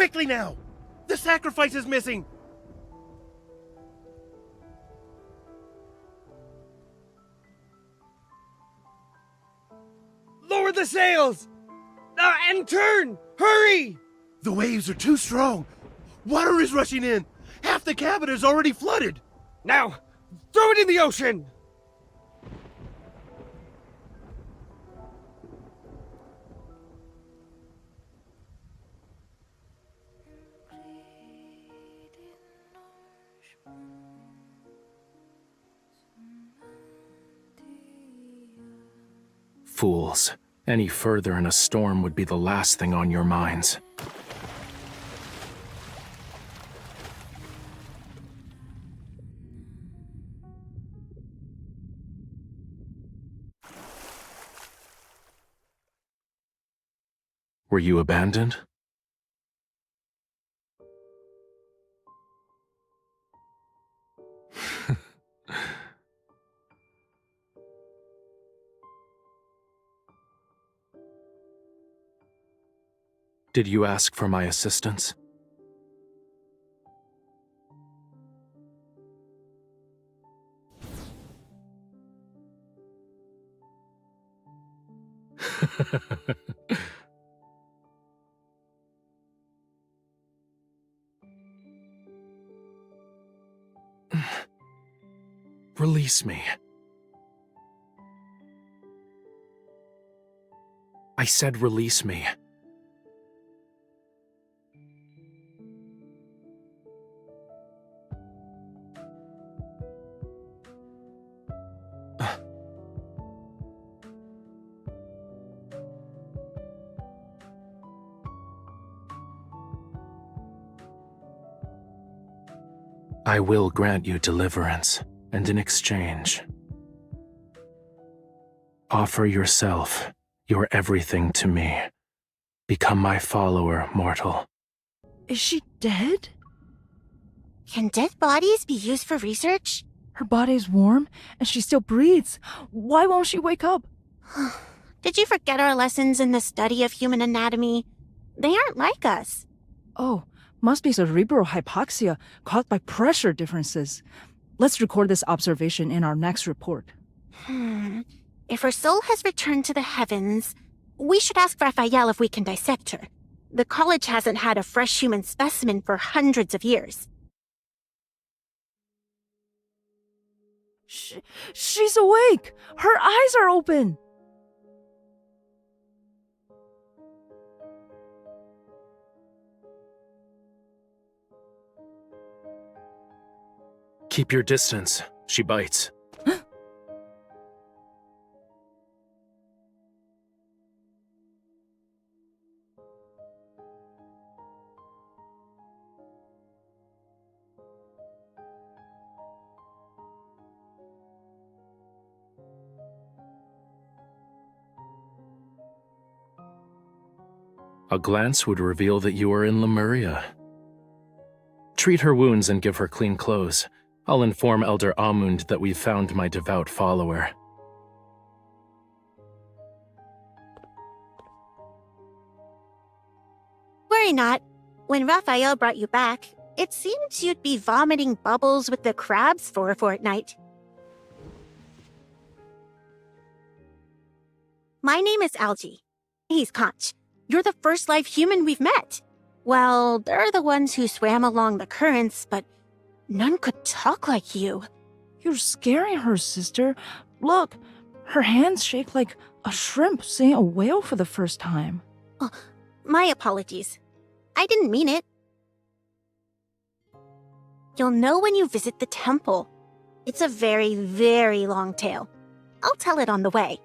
Quickly now! The sacrifice is missing! Lower the sails! And turn! Hurry! The waves are too strong. Water is rushing in. Half the cabin is already flooded. Now, throw it in the ocean! Fools. Any further in a storm would be the last thing on your minds. Were you abandoned? Did you ask for my assistance? Release me. I said release me. I will grant you deliverance, and in exchange, offer yourself, your everything to me. Become my follower, mortal. Is she dead? Can dead bodies be used for research? Her body's warm, and she still breathes. Why won't she wake up? Did you forget our lessons in the study of human anatomy? They aren't like us. Oh, must be cerebral hypoxia caused by pressure differences. Let's record this observation in our next report. If her soul has returned to the heavens, we should ask Raphael if we can dissect her. The college hasn't had a fresh human specimen for hundreds of years. She's awake! Her eyes are open! Keep your distance. She bites. A glance would reveal that you are in Lemuria. Treat her wounds and give her clean clothes. I'll inform Elder Amund that we've found my devout follower. Worry not. When Raphael brought you back, it seems you'd be vomiting bubbles with the crabs for a fortnight. My name is Algie. He's Conch. You're the first live human we've met. Well, they're the ones who swam along the currents, but none could talk like you. You're scaring her, sister. Look, her hands shake like a shrimp seeing a whale for the first time. Oh, my apologies. I didn't mean it. You'll know when you visit the temple. It's a very, very long tale. I'll tell it on the way.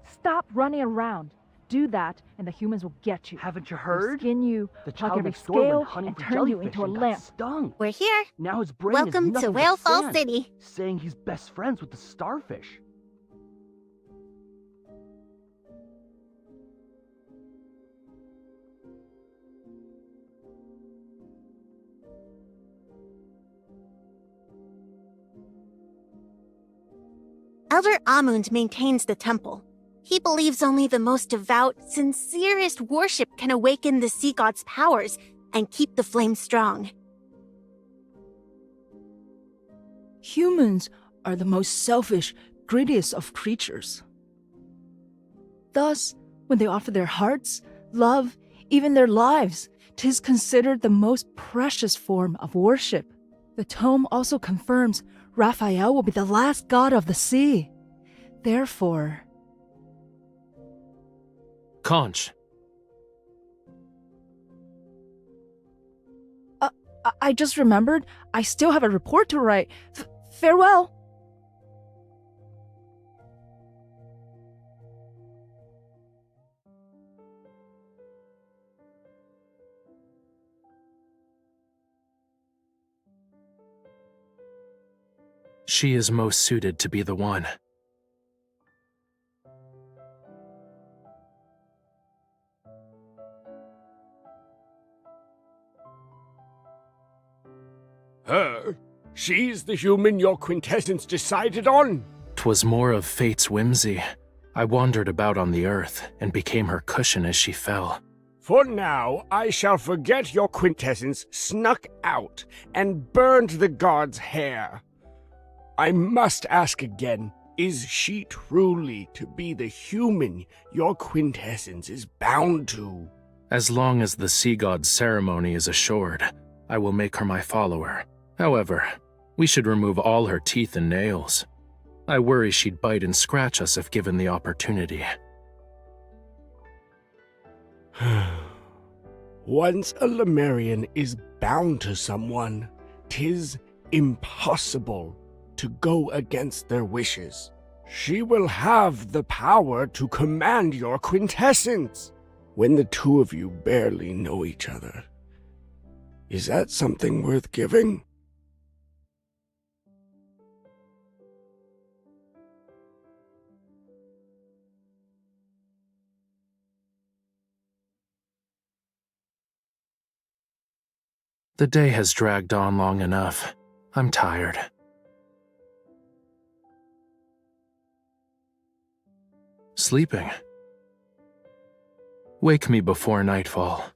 Stop running around. do that, and the humans will get you. Haven't you They'll heard? skin you, The pluck child every next door went scale, hunting and for turn you jellyfish into a and got lamp. stung. We're here. Now his brain Welcome is to nothing but Whale Fall sand, City. saying he's best friends with the starfish. Elder Amund maintains the temple. He believes only the most devout, sincerest worship can awaken the sea god's powers and keep the flame strong. Humans are the most selfish, greediest of creatures. Thus, when they offer their hearts, love, even their lives, 'tis considered the most precious form of worship. The tome also confirms Raphael will be the last god of the sea. Therefore, Conch, I just remembered I still have a report to write. Farewell. she is most suited to be the one. Her? She's the human your quintessence decided on? 'Twas more of fate's whimsy. I wandered about on the earth and became her cushion as she fell. For now, I shall forget your quintessence snuck out and burned the god's hair. I must ask again, is she truly to be the human your quintessence is bound to? As long as the sea god's ceremony is assured, I will make her my follower. However, we should remove all her teeth and nails. I worry she'd bite and scratch us if given the opportunity. Once a Lemurian is bound to someone, 'tis impossible to go against their wishes. She will have the power to command your quintessence. When the two of you barely know each other, is that something worth giving? The day has dragged on long enough. I'm tired. Sleeping. Wake me before nightfall.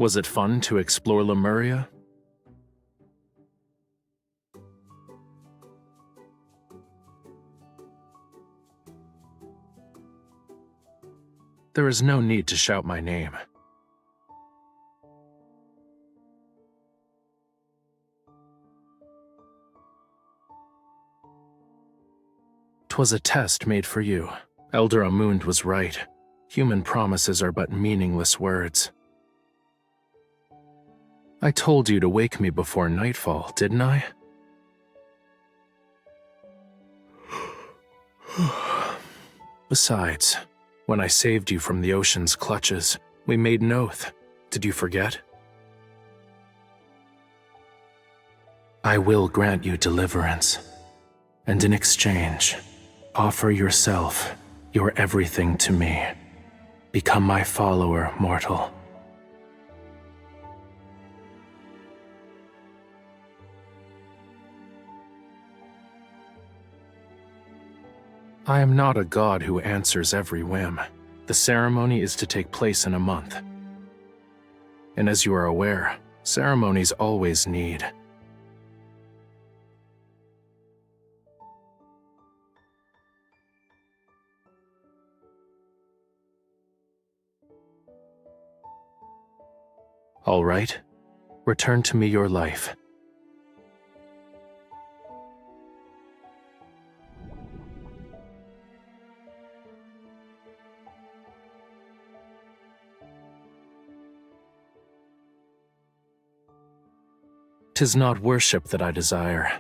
Was it fun to explore Lemuria? There is no need to shout my name. 'Twas a test made for you. Elder Amund was right. Human promises are but meaningless words. I told you to wake me before nightfall, didn't I? Besides, when I saved you from the ocean's clutches, we made an oath. Did you forget? I will grant you deliverance, and in exchange, offer yourself, your everything to me. Become my follower, mortal. I am not a god who answers every whim. The ceremony is to take place in a month. And as you are aware, ceremonies always need. All right, return to me your life. "'Tis not worship that I desire.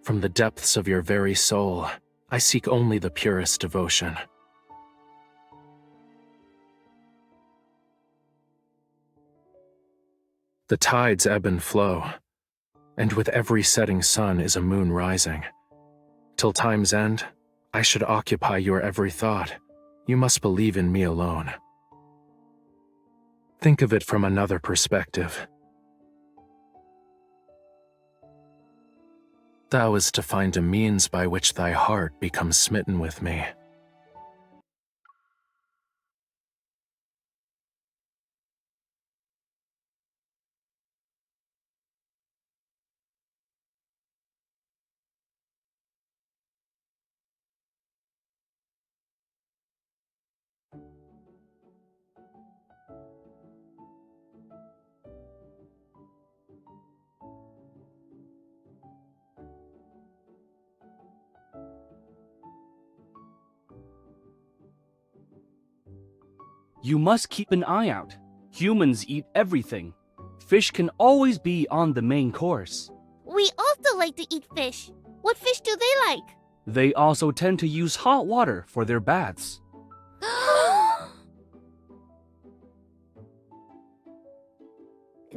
From the depths of your very soul, I seek only the purest devotion. The tides ebb and flow, and with every setting sun is a moon rising. Till time's end, I should occupy your every thought. You must believe in me alone. Think of it from another perspective. Thou is to find a means by which thy heart becomes smitten with me. You must keep an eye out. Humans eat everything. Fish can always be on the main course. We also like to eat fish. What fish do they like? They also tend to use hot water for their baths.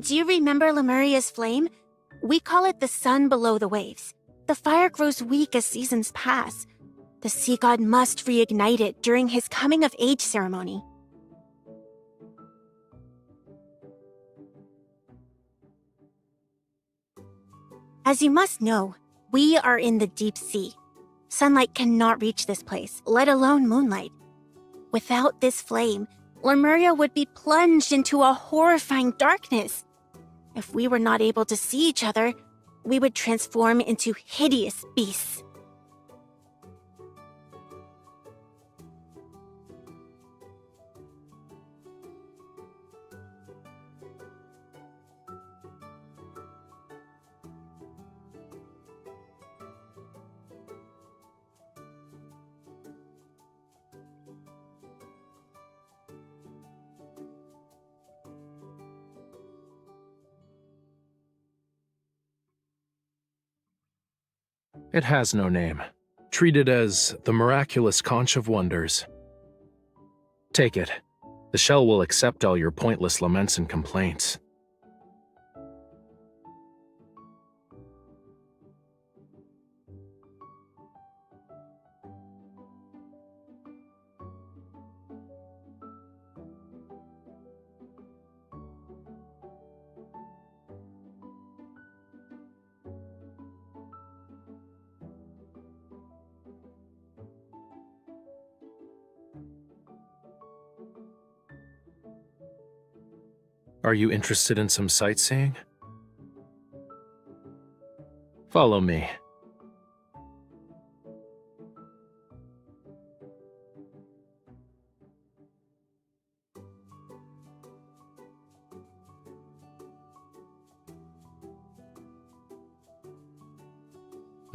Do you remember Lemuria's flame? We call it the sun below the waves. The fire grows weak as seasons pass. The sea god must reignite it during his coming-of-age ceremony. As you must know, we are in the deep sea. Sunlight cannot reach this place, let alone moonlight. Without this flame, Lemuria would be plunged into a horrifying darkness. If we were not able to see each other, we would transform into hideous beasts. It has no name. Treat it as the miraculous conch of wonders. Take it. The shell will accept all your pointless laments and complaints. Are you interested in some sightseeing? Follow me.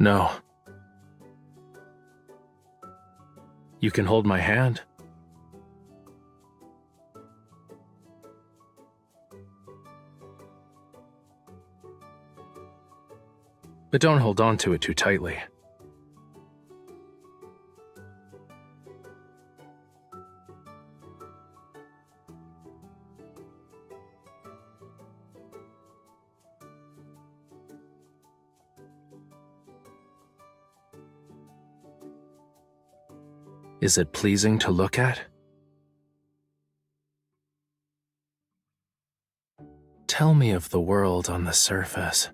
No. You can hold my hand. But don't hold on to it too tightly. Is it pleasing to look at? Tell me of the world on the surface.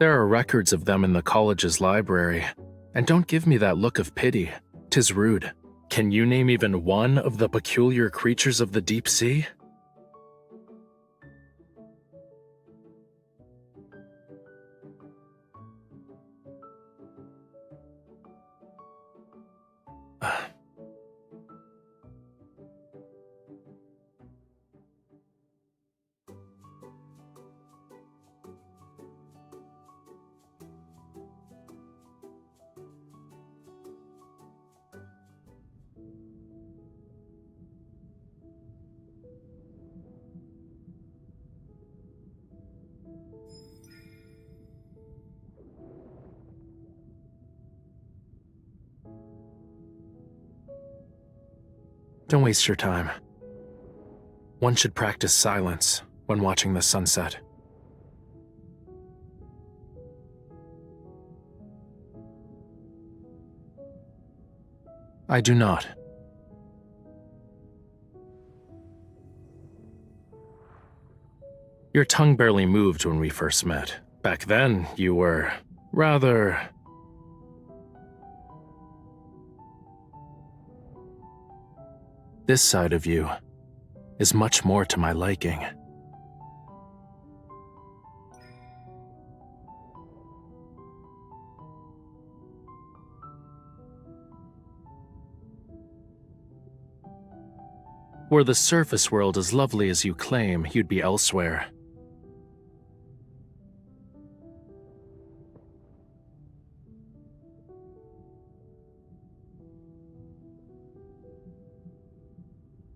There are records of them in the college's library, and don't give me that look of pity. 'Tis rude. Can you name even one of the peculiar creatures of the deep sea? Don't waste your time. One should practice silence when watching the sunset. I do not. Your tongue barely moved when we first met. Back then, you were rather... This side of you is much more to my liking. Were the surface world as lovely as you claim, you'd be elsewhere.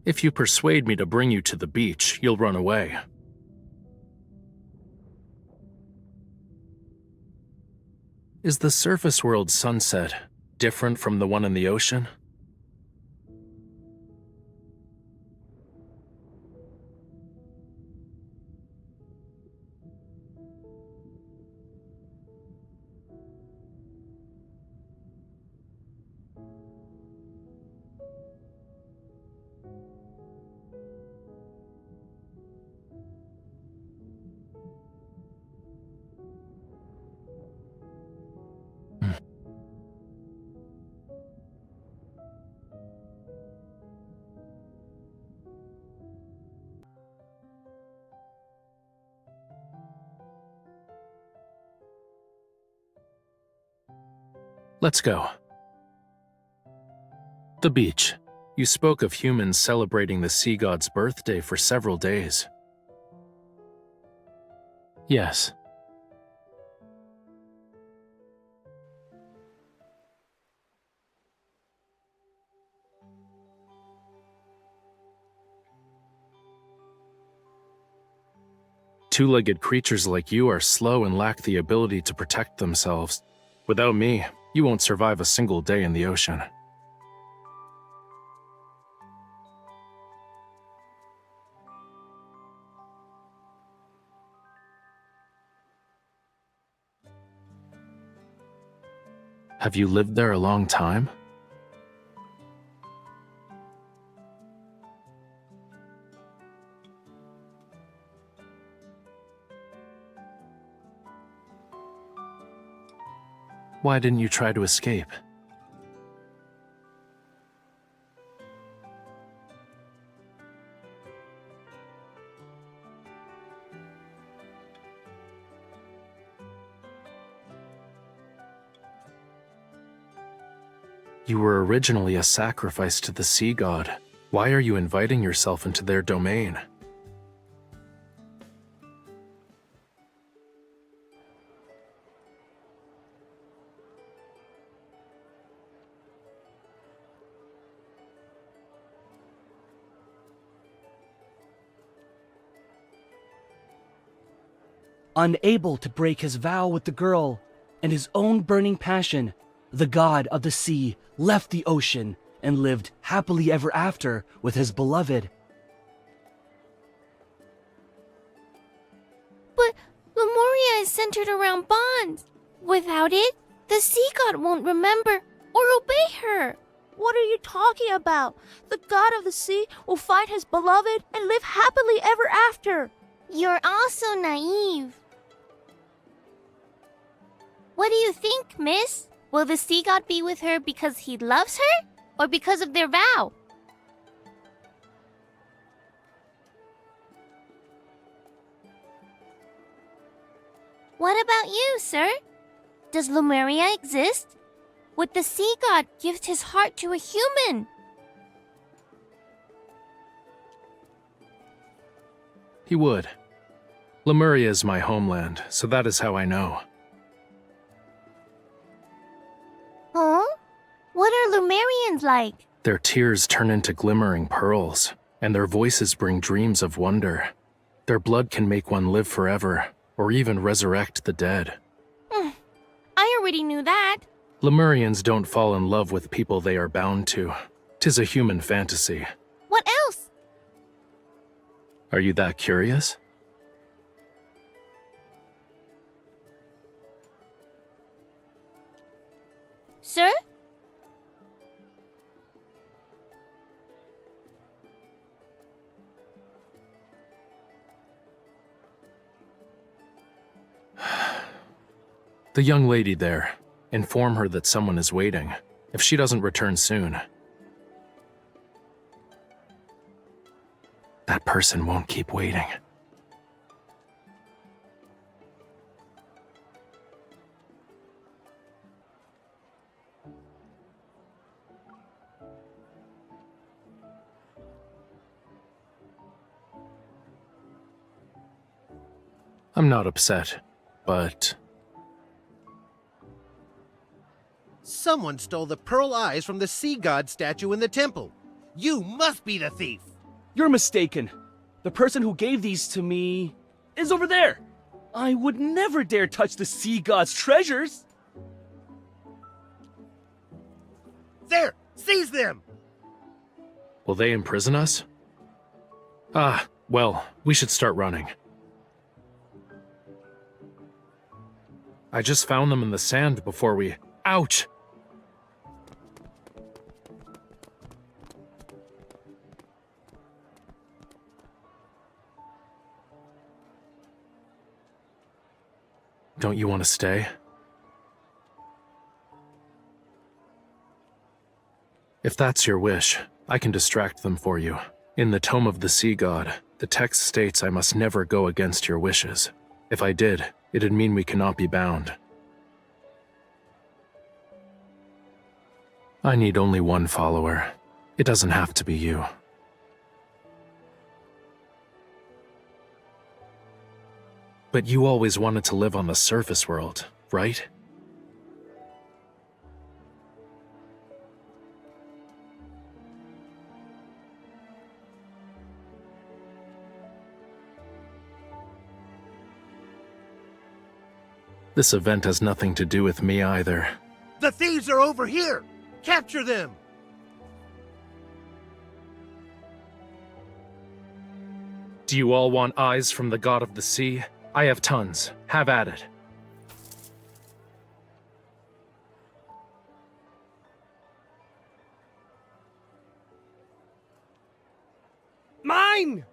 If you persuade me to bring you to the beach, you'll run away. Is the surface world's sunset different from the one in the ocean? Let's go. The beach. You spoke of humans celebrating the sea god's birthday for several days. Yes. Two-legged creatures like you are slow and lack the ability to protect themselves. Without me, you won't survive a single day in the ocean. Have you lived there a long time? Why didn't you try to escape? You were originally a sacrifice to the sea god. Why are you inviting yourself into their domain? Unable to break his vow with the girl and his own burning passion, the god of the sea left the ocean and lived happily ever after with his beloved. But Lemuria is centered around bonds. Without it, the sea god won't remember or obey her. What are you talking about? The god of the sea will find his beloved and live happily ever after. You're also naive. What do you think, miss? Will the sea god be with her because he loves her or because of their vow? What about you, sir? Does Lemuria exist? Would the sea god give his heart to a human? He would. Lemuria is my homeland, so that is how I know. Huh? What are Lemurians like? Their tears turn into glimmering pearls, and their voices bring dreams of wonder. Their blood can make one live forever, or even resurrect the dead. I already knew that. Lemurians don't fall in love with people they are bound to. 'Tis a human fantasy. What else? Are you that curious? Sir? The young lady there. Inform her that someone is waiting. If she doesn't return soon, that person won't keep waiting. I'm not upset, but Someone stole the pearl eyes from the sea god statue in the temple. You must be the thief. You're mistaken. The person who gave these to me is over there. I would never dare touch the sea god's treasures. There, seize them. will they imprison us? Ah, well, we should start running. I just found them in the sand before we... Ouch! Don't you want to stay? If that's your wish, I can distract them for you. In the Tome of the Sea God, the text states I must never go against your wishes. If I did, it'd mean we cannot be bound. I need only one follower. It doesn't have to be you. But you always wanted to live on the surface world, right? This event has nothing to do with me either. The thieves are over here! Capture them! Do you all want eyes from the god of the sea? I have tons. Have at it. Mine!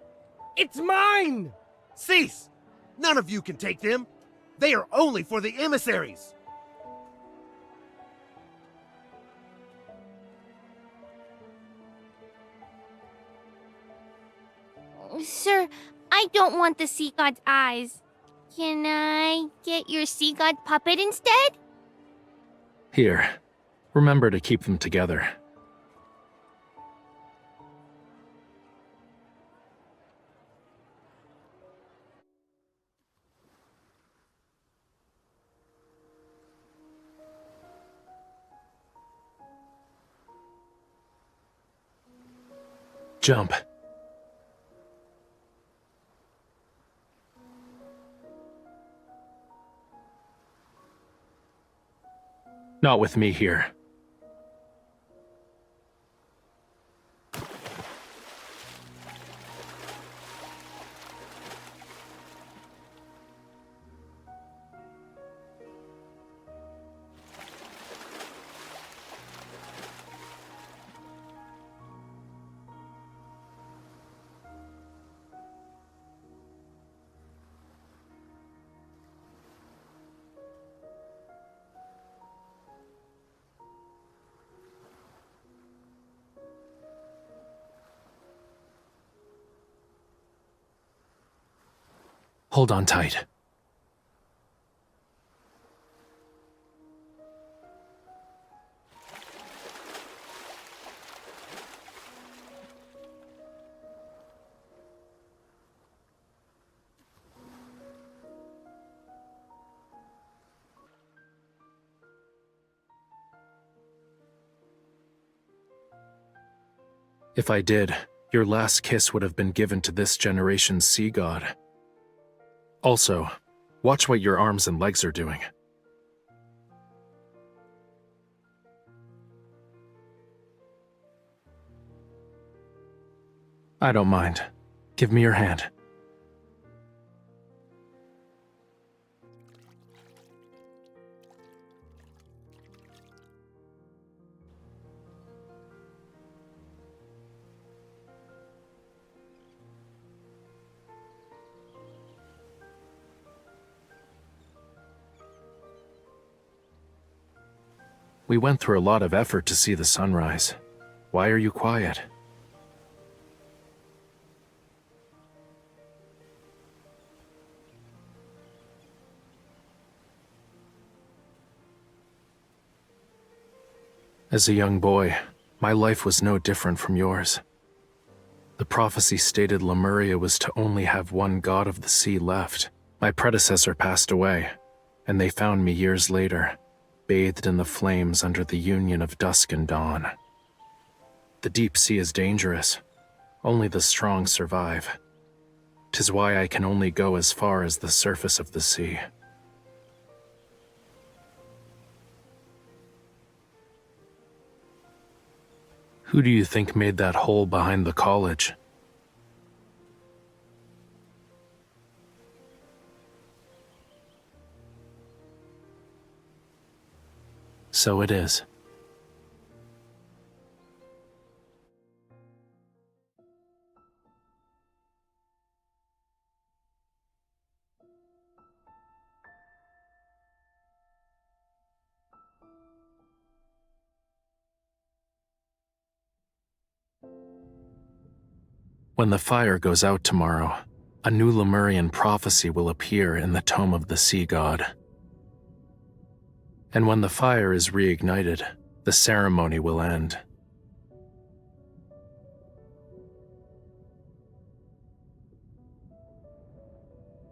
It's mine! Cease! None of you can take them. They are only for the emissaries. Sir, I don't want the sea god's eyes. Can I get your sea god puppet instead? Here. Remember to keep them together. Jump. Not with me here. Hold on tight. If I did, your last kiss would have been given to this generation's sea god. Also, watch what your arms and legs are doing. I don't mind. Give me your hand. We went through a lot of effort to see the sunrise. Why are you quiet? As a young boy, my life was no different from yours. The prophecy stated Lemuria was to only have one god of the sea left. My predecessor passed away, and they found me years later, bathed in the flames under the union of dusk and dawn. The deep sea is dangerous. Only the strong survive. 'Tis why I can only go as far as the surface of the sea. Who do you think made that hole behind the college? So it is. When the fire goes out tomorrow, a new Lemurian prophecy will appear in the tome of the sea god. And when the fire is reignited, the ceremony will end.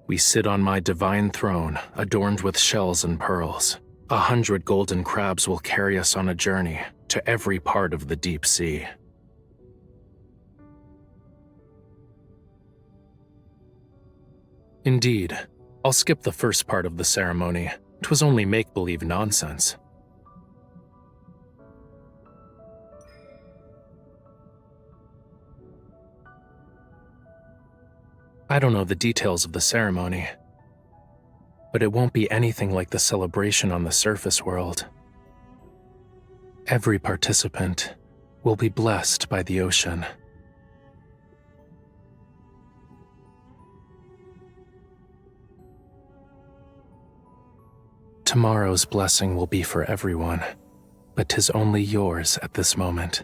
We sit on my divine throne, adorned with shells and pearls. 100 golden crabs will carry us on a journey to every part of the deep sea. Indeed, I'll skip the first part of the ceremony. 'Twas only make-believe nonsense. I don't know the details of the ceremony, but it won't be anything like the celebration on the surface world. Every participant will be blessed by the ocean. Tomorrow's blessing will be for everyone, but 'tis only yours at this moment.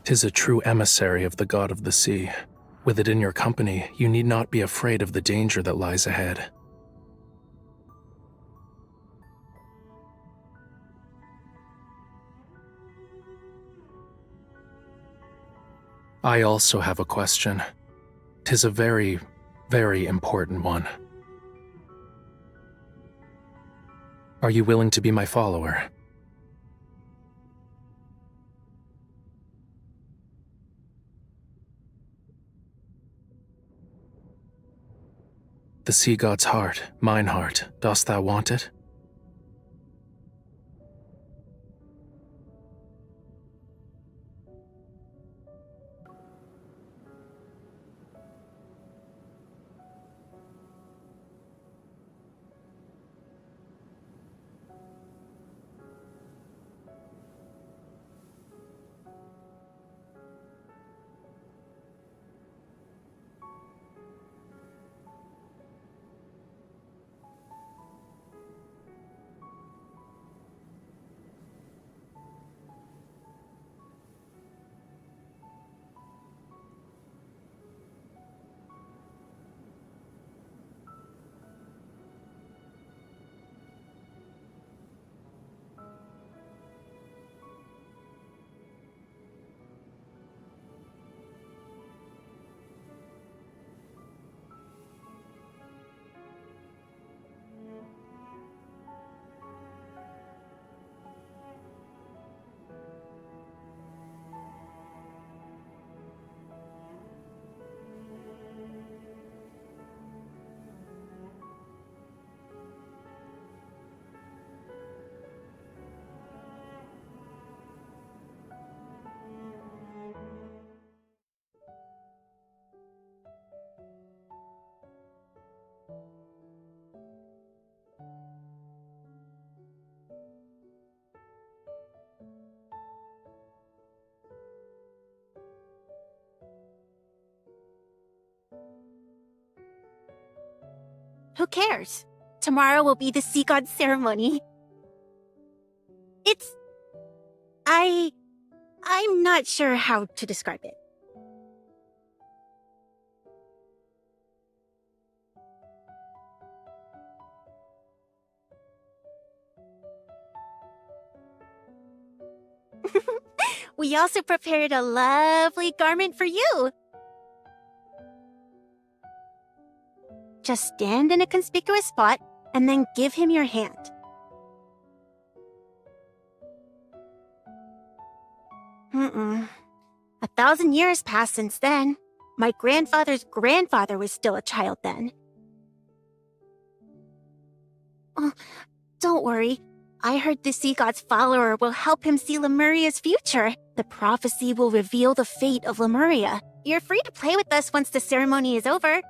'Tis a true emissary of the god of the sea. With it in your company, you need not be afraid of the danger that lies ahead. I also have a question. 'Tis a very, very important one. Are you willing to be my follower? The sea god's heart, mine heart, dost thou want it? Who cares? Tomorrow will be the sea god ceremony. I'm not sure how to describe it. We also prepared a lovely garment for you. Just stand in a conspicuous spot and then give him your hand. Mm-mm. 1,000 years passed since then. My grandfather's grandfather was still a child then. Oh, don't worry. I heard the sea god's follower will help him see Lemuria's future. The prophecy will reveal the fate of Lemuria. You're free to play with us once the ceremony is over.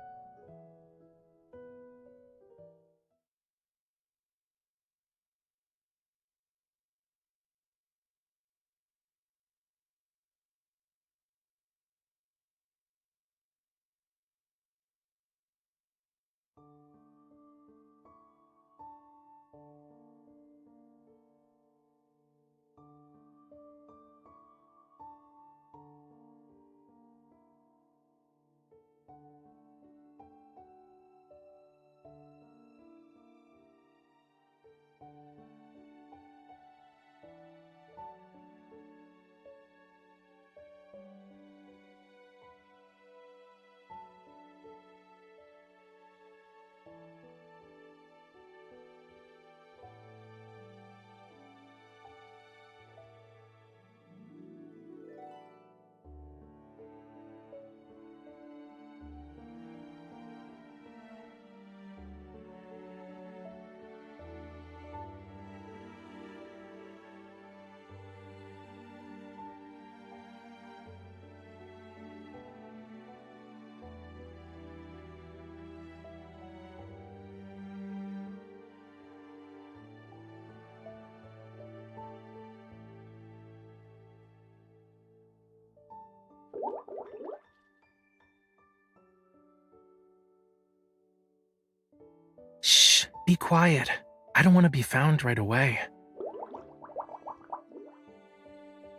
Shh, be quiet. I don't want to be found right away.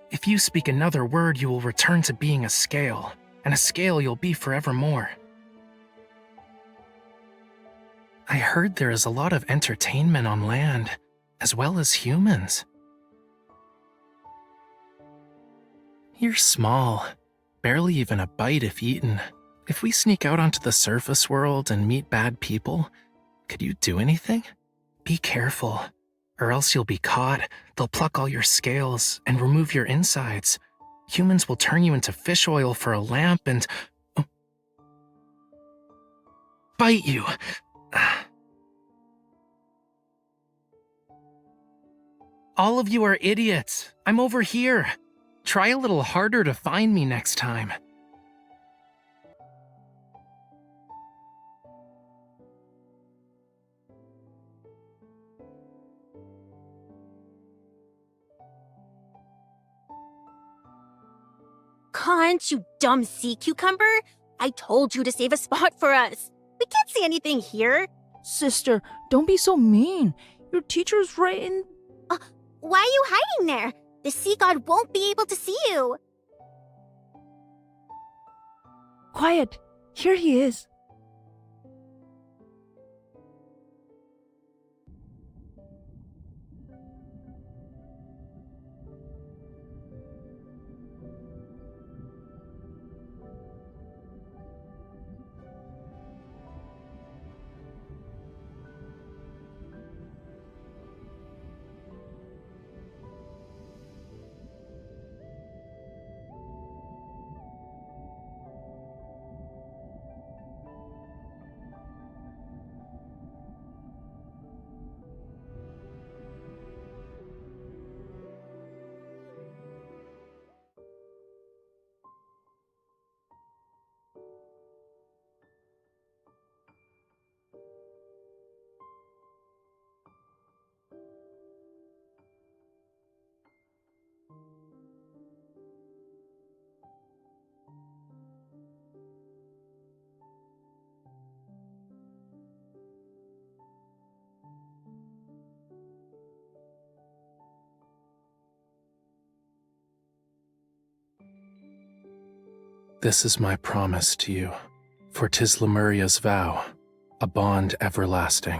If you speak another word, you will return to being a scale, and a scale you'll be forevermore. I heard there is a lot of entertainment on land, as well as humans. You're small. barely even a bite if eaten. If we sneak out onto the surface world and meet bad people, could you do anything? Be careful, or else you'll be caught. They'll pluck all your scales and remove your insides. Humans will turn you into fish oil for a lamp and bite you. All of you are idiots. I'm over here. Try a little harder to find me next time. Can't, you dumb sea cucumber? I told you to save a spot for us. We can't see anything here. Sister, don't be so mean. Your teacher's right in... Why are you hiding there? The sea god won't be able to see you. Quiet. Here he is. This is my promise to you, for 'tis Lemuria's vow, a bond everlasting.